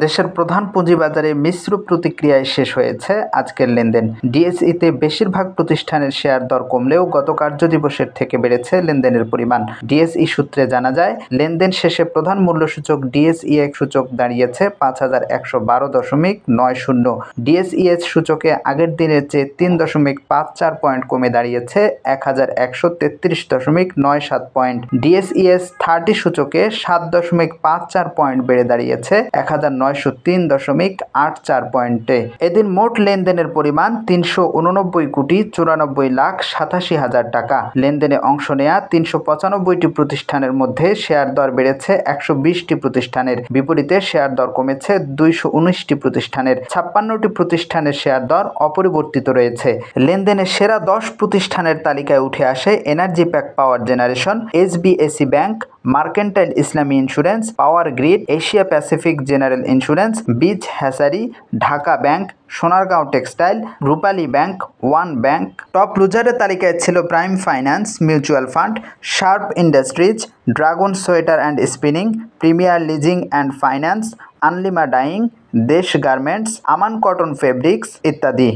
দেশের প্রধান পুঁজিবাজারে মিশ্র প্রতিক্রিয়ায় শেষ হয়েছে আজকের লেনদেন। ডিএসইতে বেশিরভাগ প্রতিষ্ঠানের শেয়ার দর কমলেও গত কার্যদিবসের থেকে বেড়েছে লেনদেনের পরিমাণ। ডিএসই সূত্রে জানা যায়, লেনদেন শেষে প্রধান মূল্যসূচক ডিএসইএক্স সূচক দাঁড়িয়েছে ৫,১১২.৯০। ডিএসইএক্স সূচকে আগের দিনের চেয়ে ৩.৫৪ পয়েন্ট কমে দাঁড়িয়েছে ১,১৩৩.৯৭ পয়েন্ট। ডিএসইএক্স 30 সূচকে ৭.৫৪ পয়েন্ট বেড়ে দাঁড়িয়েছে ১,৯০৩.৮৪ পয়েন্টে। এদিন মোট লেনদেনের পরিমাণ ৩89,৯৪,৮৭,০০০ টাকা। লেনদেনে অংশ নেয়া ৩৯৫টি প্রতিষ্ঠানের মধ্যে শেয়ার দর বেড়েছে ১২০টি প্রতিষ্ঠানের, বিপরীতে শেয়ার দর কমেছে ২১৯টি প্রতিষ্ঠানের। ৫৬টি প্রতিষ্ঠানের শেয়ার দর অপরিবর্তিত রয়েছে। লেনদেনে সেরা 10 প্রতিষ্ঠানের তালিকায় উঠে আসে Energypac power generation, SBAC bank, mercantile Islami insurance, power grid, Asia Pacific general insurance, beach hatchery, Dhaka bank, Sonargaon textile, Rupali bank, one bank. Top লুজারের তালিকায় ছিল prime finance mutual fund, sharp industries, dragon sweater and spinning, premier leasing and finance, Anlima dyeing, Desh garments, Aman cotton fabrics ইত্যাদি।